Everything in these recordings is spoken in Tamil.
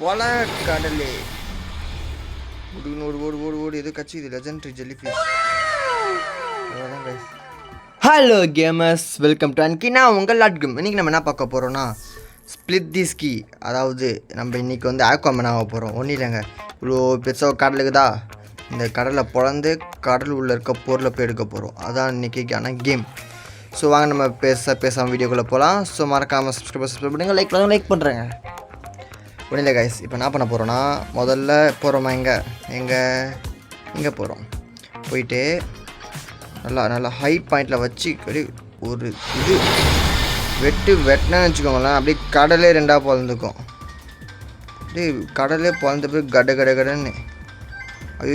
போல கடலே ஓடு ஓடு ஓடு ஓடு எது கட்சி இது லெஜெண்டரி ஜெல்லிஃபிஷ். அவ்வளோதான் guys. Hello gamers, welcome to அன்கினா உங்கள் லாட்கும். இன்றைக்கி நம்ம என்ன பார்க்க போகிறோன்னா ஸ்ப்ளிட் தி ஸ்கி. அதாவது நம்ம இன்றைக்கி வந்து ஆக்வாமேன் ஆக போகிறோம். ஒன்றும் இல்லைங்க, இவ்வளோ பெருசாக கடல் இருக்குதா, இந்த கடலில் பிறந்து கடல் உள்ளே இருக்க பொருளை போய் எடுக்க போகிறோம். அதான் இன்றைக்கிக்கான கேம். ஸோ வாங்க நம்ம பேசாமல் வீடியோக்குள்ளே போகலாம். ஸோ மறக்காமல் சப்ஸ்கிரைப் பண்ணுங்க, லைக் பண்ணுறேங்க. ஒன்றும் இல்லை கைஸ், இப்போ என்ன பண்ண போகிறோன்னா முதல்ல போகிறோமா எங்கே போகிறோம், போயிட்டு நல்லா ஹை பாயிண்டில் வச்சு ஒரு இது வெட்டினு வச்சுக்கோங்களேன். அப்படியே கடலே ரெண்டாக பிறந்துக்கும். அப்படியே கடலே பிறந்த போய் கடன்னு.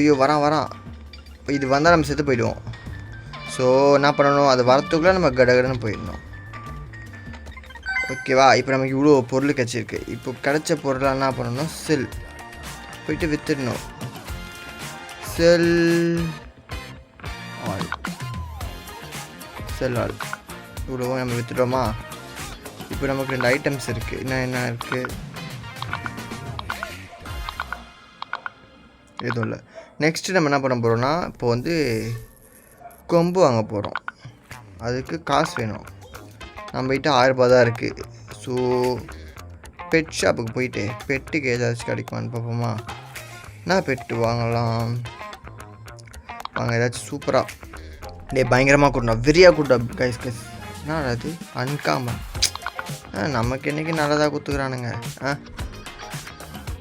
ஐயோ வரான் இது வந்தால் நம்ம செத்து போயிடுவோம். ஸோ என்ன பண்ணணும், அது வரத்துக்குள்ளே நம்ம கடன்னு போயிடணும். ஓகேவா? இப்போ நமக்கு இவ்வளோ பொருள் கிடச்சிருக்கு. இப்போ கிடச்ச பொருளாக என்ன பண்ணணும், செல் போயிட்டு விற்றுடணும். செல் ஆல் இவ்வளோ நம்ம விற்றுட்டோமா. இப்போ நமக்கு 2 ஐட்டம்ஸ் இருக்குது. என்ன இருக்குது, எதுவும் இல்லை. நெக்ஸ்ட்டு நம்ம என்ன பண்ண போகிறோன்னா, இப்போ வந்து கொம்பு வாங்க போகிறோம். அதுக்கு காசு வேணும். நம்மகிட்ட 1000 ரூபா தான் இருக்குது. ஸோ பெட் ஷாப்புக்கு போயிட்டு பெட்டுக்கு ஏதாச்சும் கிடைக்குமான்னு பார்ப்போமா. நான் பெட்டு வாங்கலாம் வாங்க, ஏதாச்சும் சூப்பராக டே பயங்கரமாக கூட்டணும், வெறியாக கூட்டம் கைஸ். என்ன அது அன்காமன். நமக்கு என்றைக்கு நல்லதாக கொடுத்துக்கிறானுங்க.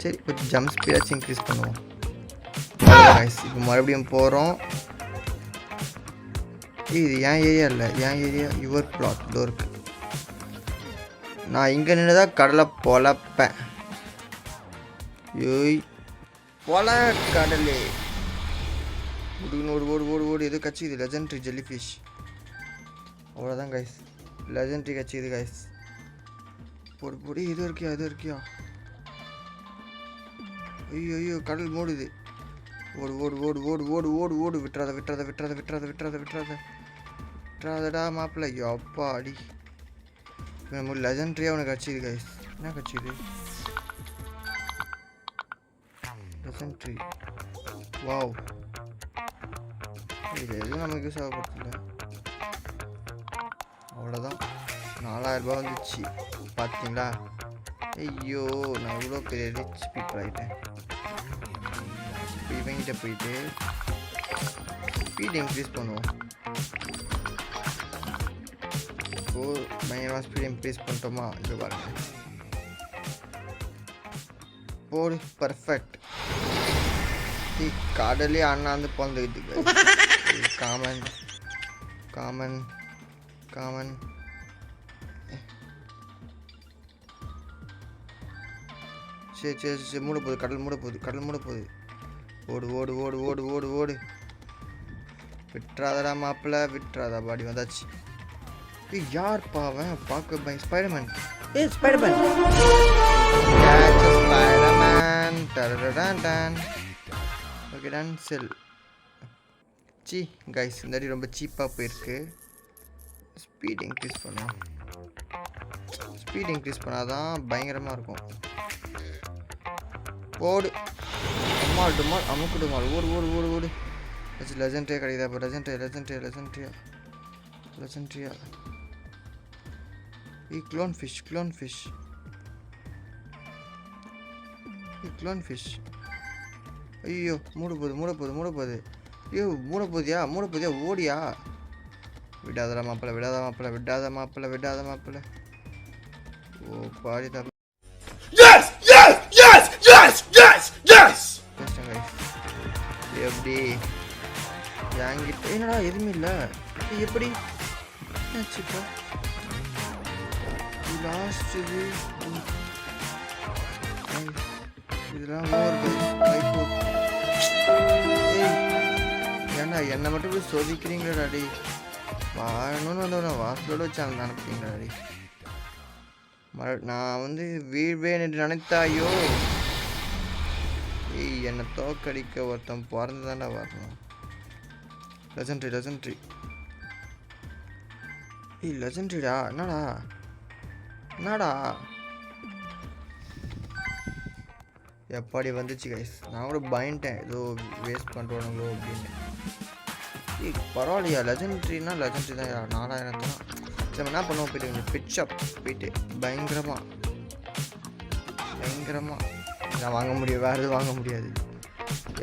சரி, கொஞ்சம் ஜம்ப் ஸ்பீடாச்சும் இன்க்ரீஸ் பண்ணுவோம் கைஸ். இப்போ மறுபடியும் போகிறோம். இது என் ஏரியா இல்லை, என் ஏரியா யுவர் பிளாட் இதோ இருக்குது. நான் இங்கே நின்று தான் கடலை பொழப்பேன். ஏய் பொல கடலே ஓடு எது கட்சி இது லெஜெண்டரி ஜெல்லிஃபிஷ். அவ்வளோதான் கைஸ், லெஜெண்டரி கட்சி இது கைஸ். பொடி இது இருக்கியா. ஐயோ கடல் மூடுது. ஓடு விட்டுறாதடா மாப்பிள்ள. அப்பா அடி, நம்ம லெஜெண்டரியாக ஒன்று கட்சி இது கைஸ். என்ன கட்சி இது, லெஜெண்டரி. வாவ், இது எதுவும் நமக்கு யூஸ் ஆகப்படுத்தில்ல. அவ்வளோதான், 4000 ரூபா வந்துச்சு பார்த்தீங்களா. ஐயோ நான் இவ்வளோ பெரிய ரிச் பீப்புள் ஆகிட்டேன். இப்போ இவங்கிட்ட போயிட்டு ஸ்பீட் இன்க்ரீஸ் பண்ணுவோம். பயங்கரமாக ஸ்பீட் இன்க்ரீஸ் பண்ணிட்டோமா. இது பாருங்க, போடு பர்ஃபெக்ட். கடலே அண்ணாந்து பிறந்துக்கிட்டு காமன் சரி மூட போகுது, கடல் மூட போகுது. ஓடு விட்டுறாதடா மாப்பிள்ள, விட்டுறாதா. பாடி வந்தாச்சு. யார் பாவன் பார்க்க ஸ்பைடர்மேன். Spiderman okay done. செல் கைஸ், இந்த அடி ரொம்ப சீப்பாக போயிருக்கு. ஸ்பீட் இன்க்ரீஸ் பண்ணுவோம். ஸ்பீட் இன்க்ரீஸ் பண்ணாதான் பயங்கரமாக இருக்கும். ஓடு டுமால் அமுக்கு டுமால். ஓடு லெஜெண்டரியா கிடைக்குதா. இப்போ லெஜெண்டரியா க்ளோன் ஃபிஷ். ஐயோ மூட போகுது. ஐயோ மூட போதியா ஓடியா. விடாத மாப்பிள்ள. ஓ பாடி தான். எப்படி என்கிட்ட என்னடா எதுவுமே இல்லை. எப்படி இப்போ லாஸ்ட் இதெல்லாம் ஏன்னா என்னை மட்டும் இப்படி சொதிக்கிறீங்களா டாடி. வாழணும்னு வந்தவன வாசலோடு வச்சு அங்கே அனுப்புறீங்களா டாடி. நான் வந்து வீழ்வேன் என்று நினைத்தாயோ. என்னை தோக்கடிக்க ஒருத்தன் பிறந்து தாண்டா வரணும். லெஜெண்டரி லெஜெண்டரிடா. என்னடா எப்படி வந்துச்சு கைஸ். நான் கூட பயன்ட்டேன் ஏதோ வேஸ்ட் பண்ணுறானுங்களோ அப்படின்னு. பரவாயில்லையா, லெஜெண்ட்ரினா லெஜெண்ட்ரி தான். 4000 தான். சரி என்ன பண்ணுவோம், போயிட்டு பெட் ஷாப் போயிட்டு பயங்கரமாக நான் வாங்க முடியும், வேறு எதுவும் வாங்க முடியாது.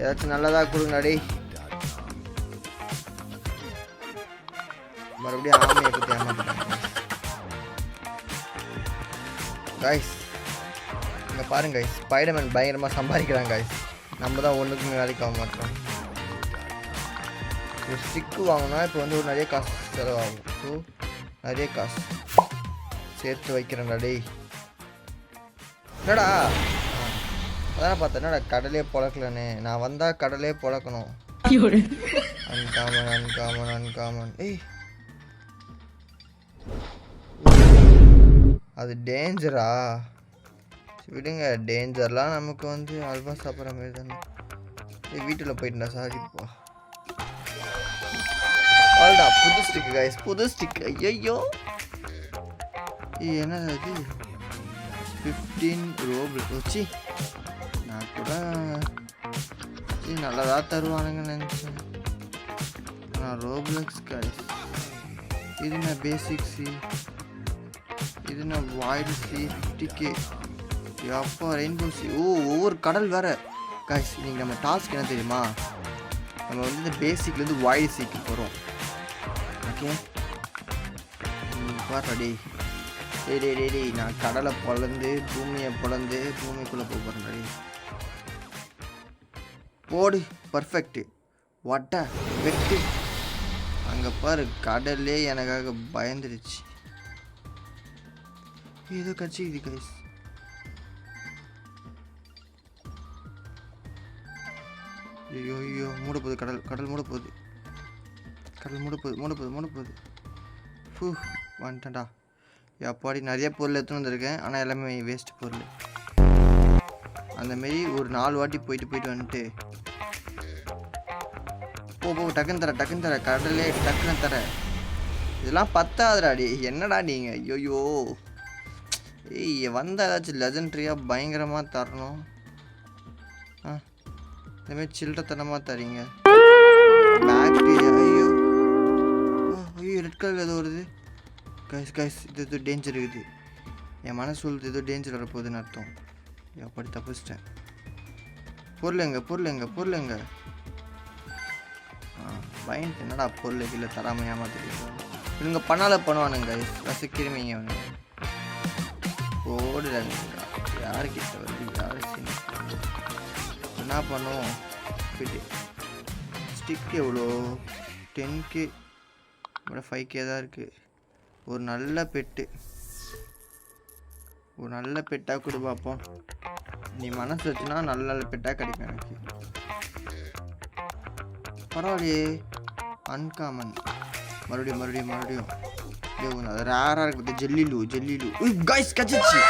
ஏதாச்சும் நல்லதாக கொடுங்கடா. மறுபடியும் ஆமையை பற்றி ஏமாத்திட்டாங்க கைஸ். இங்கே பாருங்க கைஸ், ஸ்பைடர்மேன் பயங்கரமாக சம்பாதிக்கிறாங்க கைஸ். நம்ம தான் ஒன்றுக்குமே வேலைக்கு ஆக மாட்டோம். ஒரு ஸ்டிக்கு வாங்கினா இப்போ வந்து ஒரு நிறைய காசு செலவாகும். ஸோ நிறைய காசு சேர்த்து வைக்கிறேன்டா டேய். என்னடா அதான் பார்த்தேன், என்னடா கடலே பொழக்கலன்னு. நான் வந்தால் கடலே பொழக்கணும். அன்காமன். ஏய் அது டேஞ்சரா? விடுங்க, டேஞ்சர்லாம் நமக்கு வந்து அல்வா சாப்பிட்ற மாதிரி தானே. வீட்டில் போயிட்டுண்டா சாரிப்பா. அவ்வளோடா புது ஸ்டிக்கு கைஸ், புது ஸ்டிக். ஐயோ என்னது அது? 15 ரோபிள் வச்சு நான் கூட நல்லதாக தருவானுங்கன்னு நினச்சேன். ஆனால் ரோப்ளக்ஸ் கைஸ். இது நான் பேசிக் சி, இது நான் வாய்டு சி 50K. அப்பா ரெயின்போ சி. ஒவ்வொரு கடல் வேறு கைஸ். நீங்கள் நம்ம டாஸ்க் என்ன தெரியுமா, நம்ம வந்து இந்த பேசிக்லேருந்து வாய்டு சிக்கு போகிறோம். ஓகே பாருடா டேய். நான் கடலை பொழந்து பூமியை பொழந்து பூமிக்குள்ளே போகிறேன் டேய். போடு பர்ஃபெக்டு. வட்ட வெட்டு. அங்கே பாரு, கடல்லே எனக்காக பயந்துடுச்சு. ஏதோ கட்சிக்குது கைஸ். ஐயோ மூட போகுது கடல் மூட போகுது. வந்துட்டேன்டா. எப்பாடி நிறைய பொருள் எடுத்துன்னு வந்திருக்கேன், ஆனால் எல்லாமே வேஸ்ட் பொருள். அந்தமாரி ஒரு 4 வாட்டி போயிட்டு வந்துட்டு போ டக்குன்னு தர கடலே டக்குன்னு தர. இதெல்லாம் பத்தாதுடாடி. என்னடா நீங்கள்? ஐயோ வந்தால் ஏதாச்சும் லெஜெண்ட்ரியாக பயங்கரமாக தரணும். இந்தமாரி சில்லறத்தனமாக தரீங்க. பேக்டீரியா. ஐயோ ரெட் கலர் ஏதோ வருது கைஸ். இது ஏதோ டேஞ்சர் இருக்குது. என் மனசு சொல்லுது ஏதோ டேஞ்சர் வரப்போகுதுன்னு அர்த்தம். அப்படி தப்பிச்சிட்டேன். பொருள் எங்க? பயன்ட்டு என்னடா பொருள் கீழே தராமல் ஏமாத்திட்டு இவங்க பண்ணுவானுங்க கைஸ். ரசிக்கிறீங்க அவனுங்க. ஓடுறாங்க. யாருக்கிட்ட வருது, யாரு என்ன பண்ணுவோம்? போயிட்டு ஸ்டிக் எவ்வளோ? 10K 5K தான் இருக்குது. ஒரு நல்ல பெட்டாக கொடு பார்ப்போம். நீ மனசு வச்சுனா நல்ல பெட்டாக கிடைக்கும் எனக்கு. பரவாயில்லையே. அன்காமன். மறுபடியும் அது ரேராக இருக்குது. ஜெல்லிலு கைஸ் கச்சிச்சு.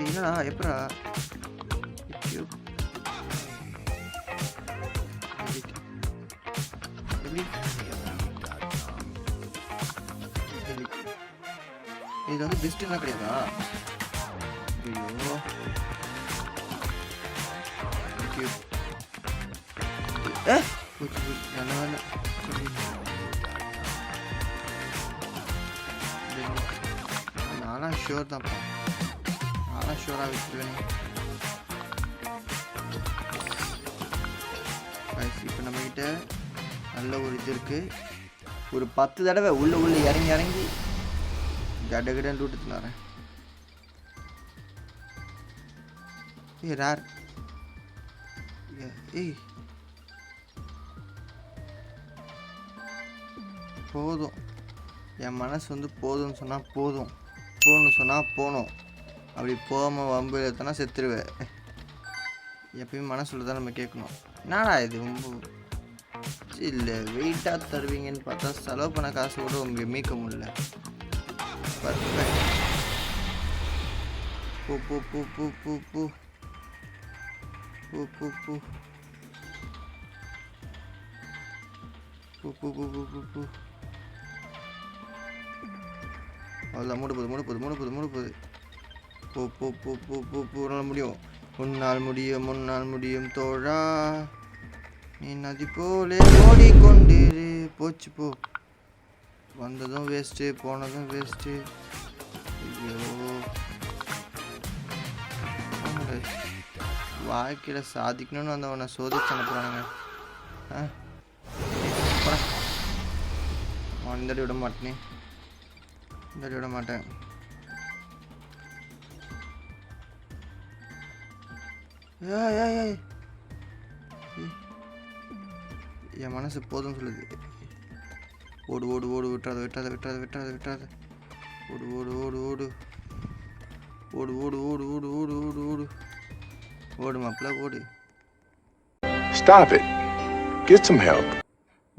என்னடா எப்பரா? இது வந்து பெஸ்ட்னா கிடையாதா? ஐயோ நான்லாம் ஷோர் தான்ப்பா. நான்லாம் ஷோராக வச்சுருவேன். இப்போ நம்மக்கிட்ட நல்ல ஒரு இது இருக்குது. ஒரு 10 தடவை உள்ள இறங்கி கடகடன் ரூட்டு தின்னாரேன். ரேர். போதும். என் மனசு வந்து போதும்னு சொன்னால் போதும், போகணும்னு சொன்னால் போகணும். அப்படி போகாமல் வம்பு எடுத்தோன்னா செத்துருவேன். எப்பயும் மனசுல தான் நம்ம கேட்கணும். என்னடா இது ரொம்ப இல்லை வெயிட்டாக தருவீங்கன்னு பார்த்தா செலவு பண்ண காசு கூட உங்களுக்கு மீட்க முடியல. பர்ஃபெக்ட். பூ பூ பூ பூ பூ பூ பூ பூ பூ பூ பூ பூ பூ பூ பூ அவ்வளோதான். மூடு போகுது. போ போ போ போ போ போனால் முடியும். முன்னால் முடியும் தோழா, நீ நதி போலே ஓடிக்கொண்டிரு. போச்சு போ. வந்ததும் வேஸ்ட்டு, போனதும் வேஸ்ட்டு. ஐயோ, வாழ்க்கையில் சாதிக்கணும்னு வந்தவனை சோதிச்சு அனுப்புகிறானுங்க. இந்த அடி விட மாட்டேனே, இந்த அடி விட மாட்டேன். என் மனசு போதும் சொல்லுது. ஓடு ஓடு ஓடு, விட்டுறாத விட்டுறாத விட்டுறாத விட்டுறாத விட்டுறாத. ஓடு ஓடு ஓடு ஓடு ஓடு ஓடு ஓடு ஓடு ஓடு ஓடு ஓடு ஓடு மாப்பிள்ள ஓடு. Stop it. Get some help.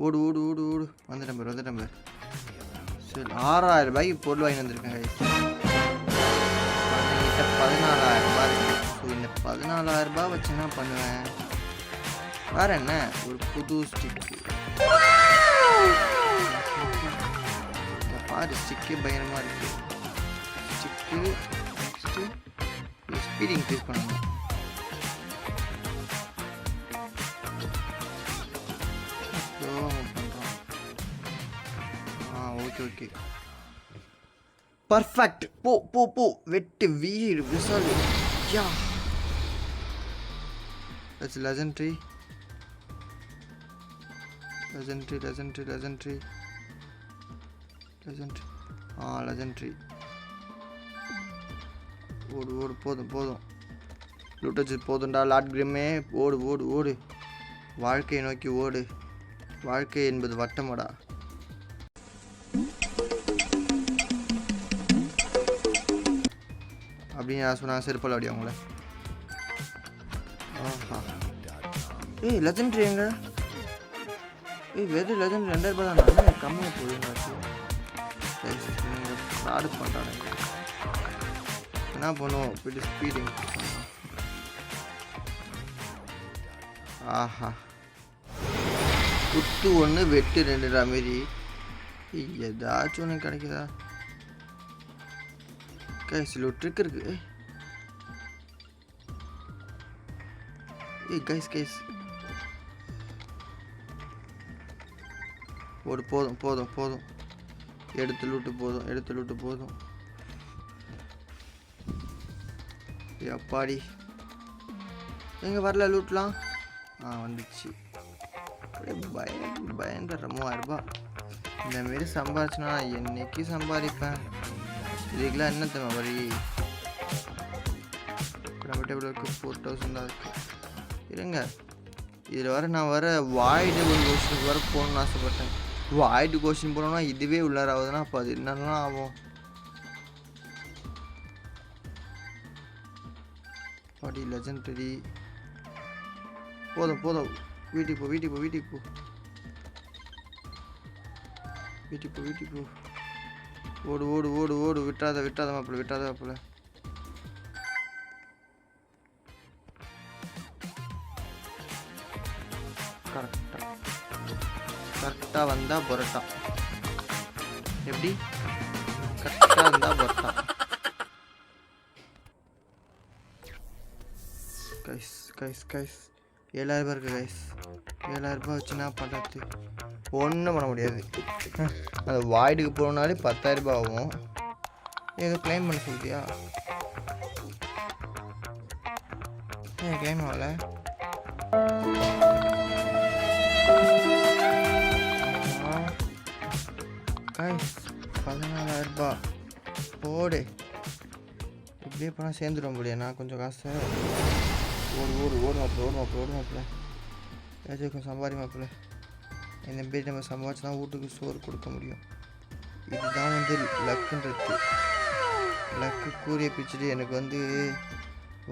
ஓடு ஓடு ஓடு ஓடு. வந்துட்டேன் பாரு. சரி, 6000 ரூபாய்க்கு பொருள் வாங்கி வந்திருக்கேன் கைஸ். என்கிட்ட 14000 ரூபாய் இருக்கு. ஸோ இந்த 14000 ரூபாய் வச்சு என்ன பண்ணுவேன்? வேற என்ன, ஒரு புது ஸ்டிக்கு. பாரு, ஸ்டிக்கு பயங்கரமாக இருக்கு. ஸ்டிக்கு நெக்ஸ்ட்டு ஸ்பீட் இன்க்ரீஸ் பண்ணணும். Okay perfect. போ போ போ, வெட்டு வீடு விசாலு. யா, தட்ஸ் லெஜெண்டரி. லெஜெண்டரி. ஓடு ஓடு, போதும். லூட்டச்சு போதும்டா லார்ட் கிரிம்மே. ஓடு ஓடு ஓடு, வாழ்க்கையை நோக்கி ஓடு. வாழ்க்கை என்பது வட்டமடா. அப்படின்னு நான் சொன்னாங்க. செருப்பால் அப்படி அவங்கள. ஆஹா, லெஜெண்டரி எங்க? வெறும் லெஜெண்டரி 2000 ரூபாய் தானே, கம்மியாக போகுதுங்க. ஃப்ராடு பண்ணுறாங்க. என்ன பண்ணுவோம், போய்ட்டு ஸ்பீடிங். ஆஹா, குத்து 1 வெட்டு 2 மாரி ஏதாச்சும் ஒன்று கிடைக்குதா? கைஸ், ஒரு ட்ரிக் இருக்கு. கைஸ் ஒரு போதும். எடுத்து லூட்டு போதும். அப்பாடி, எங்கே வரல லூட்லாம்? வந்துச்சு. பயங்கர 3000 ரூபாய். இந்தமாரி சம்பாதிச்சுனா என்னைக்கு சம்பாதிப்பேன். இதுக்கெல்லாம் என்ன தம்மா வரி? நம்மகிட்ட எவ்வளோ இருக்குது? 4000 தான் இருக்குது. இருங்க, இதில் வர நான் வாய்டு ஒரு கொஸ்டினுக்கு வர போகணுன்னு ஆசைப்பட்டேன். வாய்டு கொஸ்டின் போனோம்னா இதுவே உள்ளார ஆகுதுன்னா அப்போ அது என்னெல்லாம் ஆகும்? பாடி லெஜெண்டரி. போதும். வீட்டுக்கு போ. ஓடு. விட்டாத மாப்பிள்ள. கரெக்டாக வந்தால் பரோட்டா. எப்படி? கரெக்டாக இருந்தால் பரோட்டா. கைஸ் 7000 ரூபாய் இருக்குது கைஸ். 7000 ரூபாய் வச்சு என்ன பண்ணுறது? ஒன்றும் பண்ண முடியாது. அந்த வாய்டுக்கு போனாலே 10000 ரூபாய் ஆகும். ஏதோ கிளைம் பண்ண சொல்லிட்டியா? கிளைம் ஆகல. கைஸ் 14000 ரூபாய் போடு. இப்படியே போனால் சேர்ந்துட முடியும். நான் கொஞ்சம் காசு ஓடு மாப்பிள்ள. ஏதாச்சும் சம்பாதி மாப்பிள்ள. இந்த பேர் நம்ம சம்பாதிச்சு தான் வீட்டுக்கு சோறு கொடுக்க முடியும். இதுதான் லக்குன்றது. லக்கு கூறிய பிச்சுட்டு எனக்கு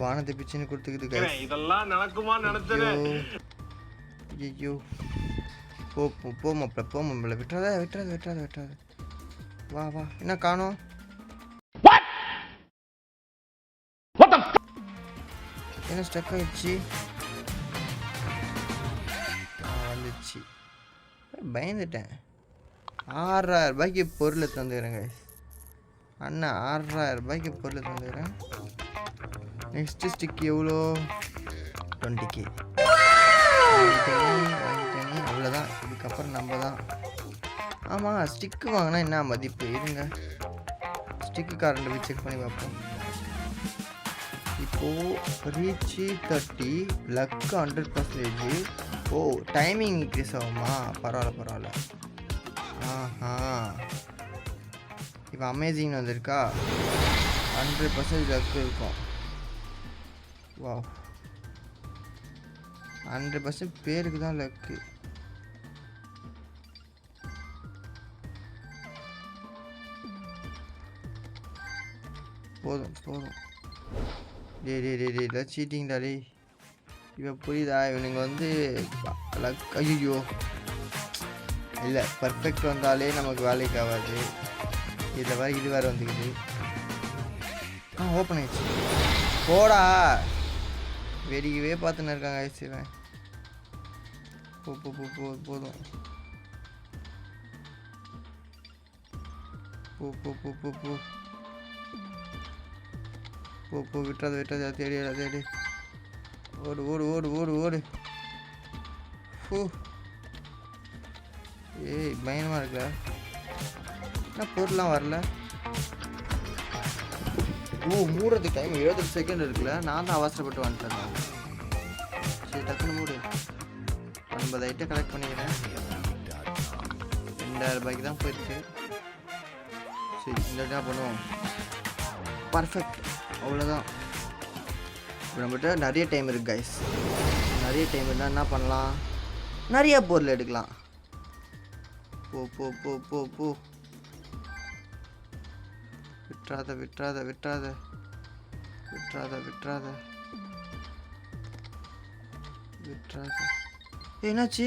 வானத்தை பிச்சுன்னு கொடுத்துக்குது. இதெல்லாம் நடக்குமா நினைச்சேன். ஐயோ, போ மாப்பிள்ள. விட்டுறாத. வா என்ன காணோம்? என்ன ஸ்டக் ஆயிடுச்சு? வந்துச்சு. பயந்துட்டேன். 6000 ரூபாய்க்கு பொருளை தந்துக்கிறேங்க. அண்ணா 6000 ரூபாய்க்கு பொருள் தந்துக்கிறேன். நெக்ஸ்ட்டு ஸ்டிக் எவ்வளோ? 20K. வாங்கிட்டேனே அவ்வளோதான். இதுக்கப்புறம் நம்ம தான். ஆமாம், ஸ்டிக்கு வாங்கினா என்ன மதிப்பு? இருங்க, ஸ்டிக்கு காரண்ட் போய் செக் பண்ணி பார்ப்போம். இப்போது ரீச்சு 30, லக்கு 100%. ஓ, டைமிங் இன்க்ரீஸ் ஆகுமா? பரவாயில்ல. ஆஹா, இப்போ அமேசிங் வந்திருக்கா? 100% லக்கு இருக்கும். வா, 100% பேருக்கு தான் லக்கு. போதும். டே சீட்டிங்டா டே. இப்போ புரியுதா? இவனுங்க வந்து லக். ஐயோ இல்லை, பர்ஃபெக்ட் வந்தாலே நமக்கு வேலைக்கு ஆகாது. இதில் இது வேறு வந்துக்குது. ஓப்பன் ஆயிடுச்சு. போடா, வெடிக்கவே பார்த்துன்னு இருக்காங்க. ஆயிடுச்சுவேன். போதும். போ விட்டுறாத தேடி. ஓடு. ஏய், பயமாக இருக்குல்ல? என்ன பொருள்லாம் வரல? மூடுறதுக்கு டைம் 70 செகண்ட் இருக்குல்ல. நான் தான் அவசரப்பட்டு வந்துட்டேன். சரி, டக்குன்னு மூடு. 50 ஐட்டம் கலெக்ட் பண்ணிக்கிறேன். 2000 ரூபாய்க்கு தான் போயிருக்கு. சரி, இந்த என்ன பண்ணுவோம்? பர்ஃபெக்ட், அவ்வளோதான். இப்போ நம்மகிட்ட நிறைய டைம் இருக்குது கைஸ். நிறைய டைம் இருந்தால் என்ன பண்ணலாம்? நிறைய பொருள் எடுக்கலாம். போ. விட்டுறாத. என்னாச்சு?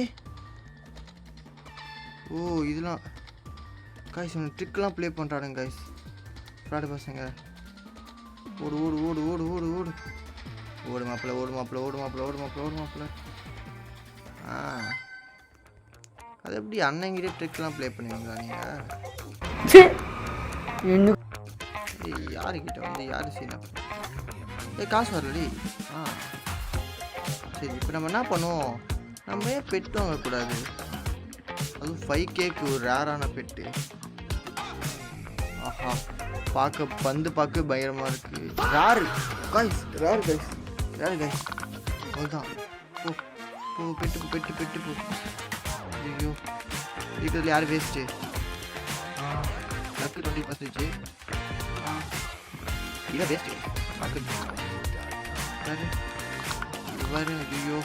ஓ, இதெல்லாம் கைஸ் ட்ரிக்லாம் ப்ளே பண்ணுறானுங்க கைஸ். ஃப்ராடு பசங்க. ஓடு மாப்பிள்ள. அது எப்படி அண்ணங்கிட்டே ட்ரிக்லாம் ப்ளே பண்ணுவீங்களா நீங்கள்? யாருக்கிட்ட வந்து யார் சீனா? காசு வரலடி. சரி, இப்போ நம்ம என்ன பண்ணுவோம்? நம்ம ஏன் பெட்டு வாங்கக்கூடாது? அதுவும் 5Kக்கு ஒரு ரேரான பெட்டு. ஆஹா, பார்க்க பயங்கரமாக இருக்குது. Rare guys. அதுதான். போ பெட்டு போ. ஐயோ, இருக்கிறதுல யார் வேஸ்ட்டு? லக்கு 20%. இதை வேஸ்ட்டு பாரு. ஐயோ,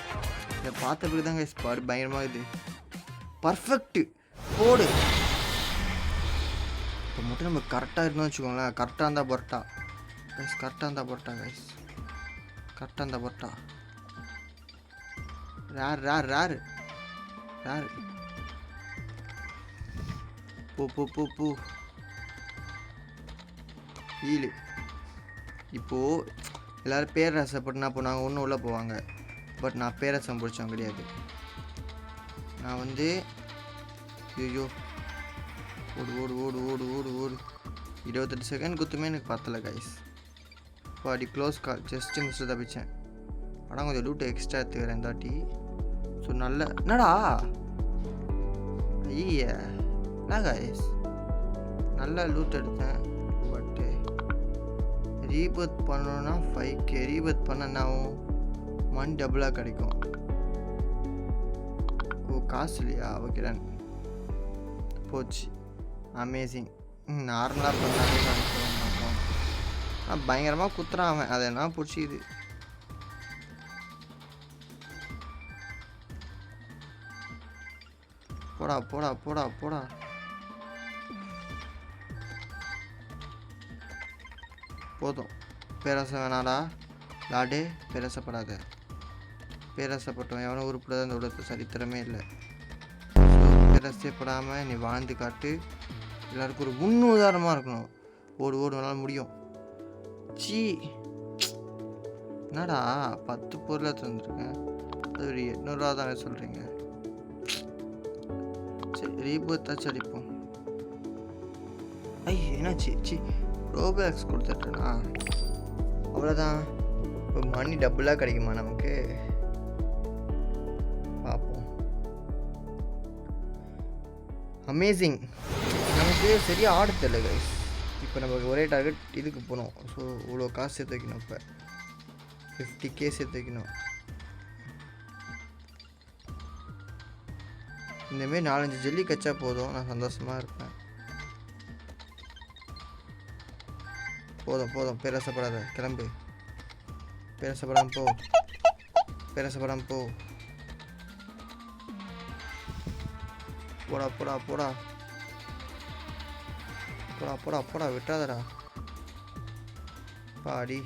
இதை பார்த்த பிறகு தான் கைஸ் பாரு பயங்கரமாக இது. பர்ஃபெக்ட்டு போடு. இப்போ மட்டும் நம்ம கரெக்டாக இருந்தோம்னு வச்சுக்கோங்களேன். கரெக்டாக இருந்தால் பொரட்டா கைஸ். கரெக்டாக இருந்தால் பொரட்டா. ரேர். போ. ஹீலு. இப்போது எல்லோரும் பேரரசப்பட்டு என்ன பண்ணுவாங்க? ஒன்று உள்ளே போவாங்க. பட் நான் பேரரசம் பிடிச்சவன் கிடையாது. நான் வந்து ஐயோ ஓடு 28 செகண்ட் குத்துமே எனக்கு பத்தலை கைஸ். பாடி க்ளோஸ் கால், ஜஸ்ட்டு மிஸ்ட்டு தப்பிச்சேன். ஆனால் கொஞ்சம் லூட்டு எக்ஸ்ட்ரா எடுத்துக்கிறேன் இந்த வாட்டி. ஸோ நல்ல என்னடா என்ன கைஸ், நல்ல லூட் எடுத்தேன். பட்டு ரீபர்த் பண்ணணுன்னா 5K. ரீபர்த் பண்ண என்ன ஆகும்? மணி டபுளாக கிடைக்கும். ஓ, காசு இல்லையா? Okay done. போச்சு. அமேசிங். நார்மலாக பண்ணாலே மாட்டோம். பயங்கரமாக குத்துறான் அவன். அதை என்ன பிடிச்சிது? போடா. போதும். பேராசை வேணாடா லாடே. பேராசைப்படாத. பேராசைப்பட்டவன் எவனோ உருப்படாத இந்த உலகத்து சரித்திரமே இல்லை. பேராசைப்படாமல் நீ வாழ்ந்து காட்டு. எல்லாருக்கும் ஒரு முன்னுதாரணமாக இருக்கணும். ஓடு வேணாலும் முடியும். என்னடா 10 பொருளை தந்துருக்கேன். அது ஒரு 800 ரூபா தானே சொல்கிறீங்க? சரி, ரீபர்த்தாச்சும் அடிப்போம். என்னாச்சு? ரோபேக்ஸ் கொடுத்துட்டேனா அவ்வளோதான். இப்போ மணி டபுளாக கிடைக்குமா நமக்கு? பார்ப்போம். அமேசிங். நமக்கு சரியாக ஆட தெரியல கைஸ். இப்போ நமக்கு ஒரே டார்கெட் இதுக்கு போகணும். ஸோ இவ்வளோ காசு சேர்த்து வைக்கணும். இப்போ 50K சேர்த்து வைக்கணும். இந்தமாரி 4-5 ஜெல்லி கச்சா போதும், நான் சந்தோஷமாக இருப்பேன். போதும் பேரசப்படாத, கிளம்பு. பேரசப்படாம போ. போடா விட்டாதடா. பாடி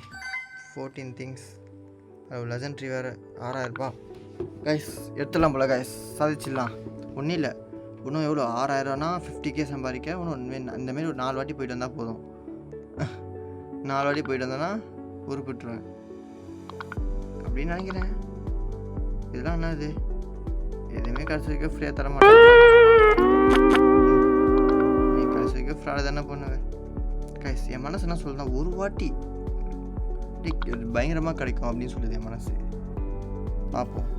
14 திங்ஸ். அது லெஜெண்ட்ரி வேறு 6000 ரூபா. கைஸ் எடுத்துடலாம் போல கைஸ், சாதிச்சிடலாம். ஒன்றும் இல்லை, இன்னும் எவ்வளோ 6000னா 50K சம்பாதிக்க இன்னும் இந்தமாரி ஒரு 4 வாட்டி போயிட்டு வந்தால் போதும். 4 வாட்டி போயிட்டு வந்தேன்னா உருப்பிட்டுருவேன் அப்படின்னு நினைக்கிறேன். இதெல்லாம் என்னது? எதுவுமே கடைசி வரைக்கும் ஃப்ரீயாக தர மாட்டேன். நீ கடைசி வரைக்கும் ஃப்ராடு தானே பண்ணுவேன் கைஸ். என் மனசு என்ன சொல்லுன்னா, ஒரு வாட்டி பயங்கரமாக கிடைக்கும் அப்படின்னு சொல்லுது என் மனசு. பார்ப்போம்.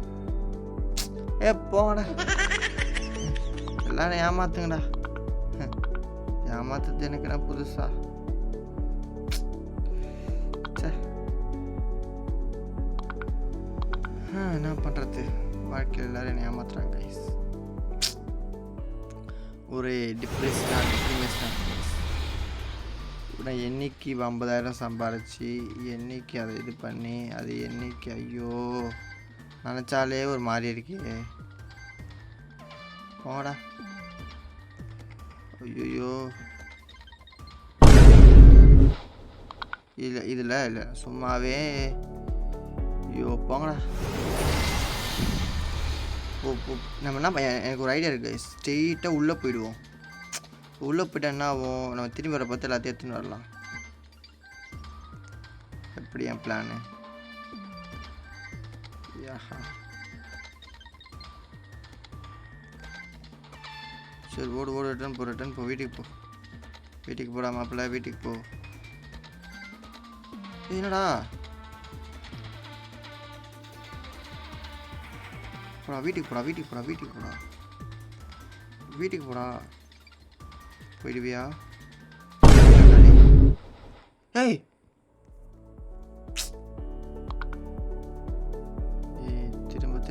போங்கடா, எல்லாரும் ஏமாத்துங்கடா. ஏமாத்துறது எனக்கு என்ன புதுசா? என்ன பண்ணுறது, வாழ்க்கையில் எல்லோரும் என்னை ஏமாத்துறாங்க கைஸ். ஒரு டிப்ரெஷனாக நான் என்னைக்கு 50,000 சம்பாரிச்சு என்னைக்கு அதை இது பண்ணி அது என்னைக்கு, ஐயோ நினச்சாலே ஒரு மாதிரி இருக்கே. போடா. ஐயோ இல்லை சும்மாவே. ஐயோ போங்கடா. நம்ம என்ன எனக்கு ஒரு ஐடியா இருக்குது. ஸ்ட்ரெயிட்டாக உள்ளே போயிடுவோம். உள்ளே போய்ட்டு என்ன ஆகும், நம்ம திரும்பி வர பார்த்து எல்லாத்தையும் எடுத்துன்னு வரலாம். எப்படி என் பிளானு? சரி ஓடு ரிட்டர்ன் போ வீட்டுக்கு போடா மாப்பிள்ள, வீட்டுக்கு போ. என்னடா வீட்டுக்கு போடா. போயிடுவியா? ஏய்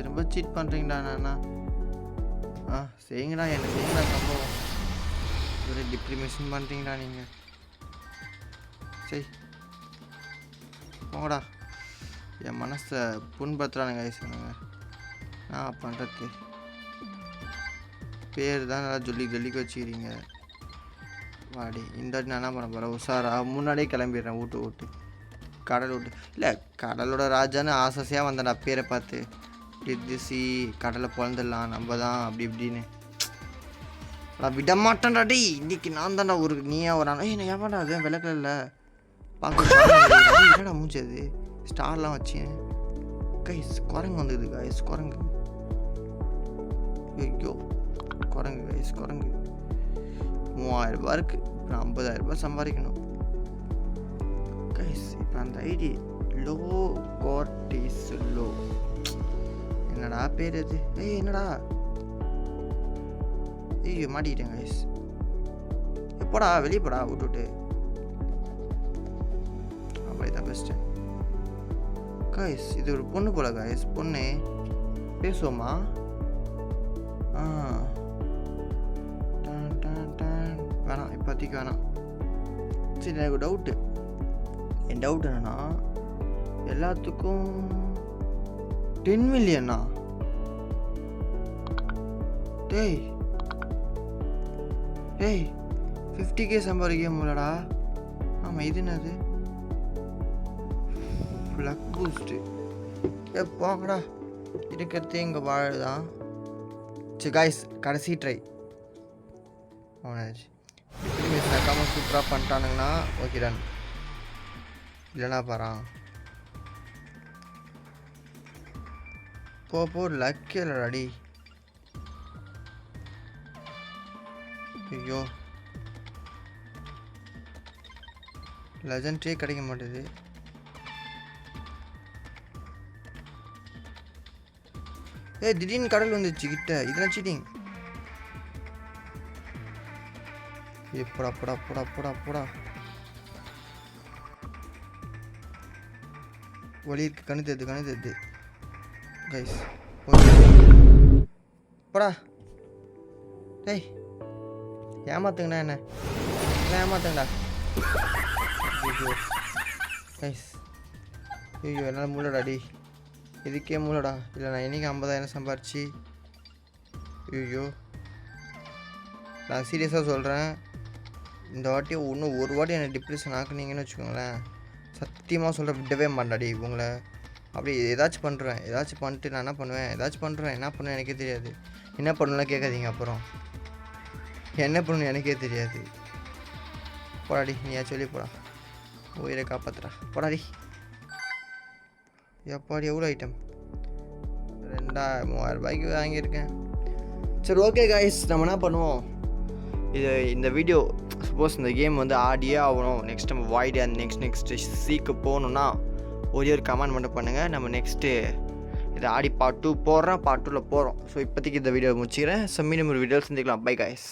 திரும்ப சீட் பண்ணுறீங்களா? நானா செய்யுங்கடா, என்ன செய்யுங்கடா சம்பவம். ஒரு டிப்ரிமேஷன் பண்ணுறீங்களா நீங்கள்? சரி போங்கடா. என் மனசை புண்படுத்துறானுங்க சொன்னாங்க. நான் பண்ணுறது பேர் தான் நல்லா ஜொல்லிக்கு வச்சுக்கிறீங்க. வாடி இந்த வாட்டி நான் என்ன பண்ண போகிறேன், உஷாரா முன்னாடியே கிளம்பிடுறேன். வீட்டு கடல் இல்லை, கடலோட ராஜான்னு ஆசையாக வந்தேன்டா பேரை பார்த்து. திசி கடலை பிறந்துடலாம் நம்ம தான் அப்படி இப்படின்னு. நான் விட மாட்டேன்டா. டே இன்னைக்கு நான் தான்டா ஒரு நீயா ஒரு என்ன ஏமாடா அது விளக்கல இல்லை பார்க்க. என்னடா மூச்சது ஸ்டார்லாம் வச்சு கைஸ். குரங்கு வந்தது கைஸ், குரங்கு. ஐயோ குரங்கு கைஸ், குரங்கு. 3000 ரூபா இருக்குது. அப்புறம் 50,000 ரூபாய் சம்பாதிக்கணும் கைஸ். இப்போ அந்த ஐடி லோ கோர்டிசோல் என்னடா பேர் அது? என்னடா ஐயோ மாட்டிக்கிட்டேன் கைஸ். எப்போடா வெளியே போடா விட்டுவிட்டு. அப்படி தான் பெஸ்ட்டு கைஸ். இது ஒரு பொண்ணு போல கைஸ். பொண்ணு பேசுவோமா? வேணாம் இப்போதைக்கு வேணாம். சரி எனக்கு டவுட்டு. என் டவுட் என்னன்னா, எல்லாத்துக்கும் 10 மில்லியனா? டேய் 50K சம்பாதிக்க முடியலடா. ஆமாம் இது என்னது? Luck boost. போங்கடா, இருக்கிறது இங்கே வாழுதான். சரி காய்ஸ், கடைசி ட்ரை அவனாச்சு. நக்காம சூப்பராக பண்ணிட்டானுங்கன்னா ஓகே டன். இல்லைனா பாரான் போ லக் இல்லைடாடி. ஐயோ லெஜண்ட்ரியே கிடைக்க மாட்டேது. திடீர்னு கடல் வந்துச்சு கிட்ட. இதெல்லாம் சீட்டிங். எப்படா போடா போடா போடா போடா. ஒளி இருக்கு. கண்ணு தெரியுது கைஸ். போடா. டேய் ஏமாத்துங்கண்ணா என்ன ஏமாத்துங்கடா. கைஸ் ஐயோ என்னால் மூலடா டி. இதுக்கே மூலடா. இல்லை நான் இன்றைக்கி 50,000 சம்பாரிச்சு. ஐயோ நான் சீரியஸாக சொல்கிறேன். இந்த வாட்டி இன்னும் ஒரு வாட்டி என்னை டிப்ரெஷன் ஆக்குனீங்கன்னு வச்சுக்கோங்களேன், சத்தியமாக சொல்கிறேன் விடவே மாட்டாடி உங்களை. அப்படி ஏதாச்சும் பண்ணுறேன். ஏதாச்சும் பண்ணிட்டு நான் என்ன பண்ணுவேன், என்ன பண்ணுவேன் எனக்கே தெரியாது. என்ன பண்ணலாம் கேட்காதீங்க. அப்புறம் என்ன பண்ணணும் எனக்கே தெரியாது. போடாடி நீ சொல்லி போடா. உயிரை காப்பாற்றுறா போடாடி. எப்பாடி எவ்வளோ ஐட்டம்? 2,000-3,000 ரூபாய்க்கு வாங்கியிருக்கேன். சரி ஓகே காய்ஸ், நம்ம என்ன பண்ணுவோம், இந்த வீடியோ சப்போஸ் இந்த கேம் வந்து ஆடியே ஆகணும், நெக்ஸ்ட் நம்ம வாய்டு அந்த நெக்ஸ்ட் சீக்கு போகணுன்னா ஒரே ஒரு கமெண்ட் மட்டும் பண்ணுங்கள். நம்ம நெக்ஸ்ட்டு இதை ஆடி பார்ட் 2 போடுறோம். பார்ட் 2ல் போகிறோம். ஸோ இப்போதைக்கு இந்த வீடியோ முடிச்சுக்கிறேன். மீண்டும் ஒரு வீடியோ சந்திக்கலாம். By guys.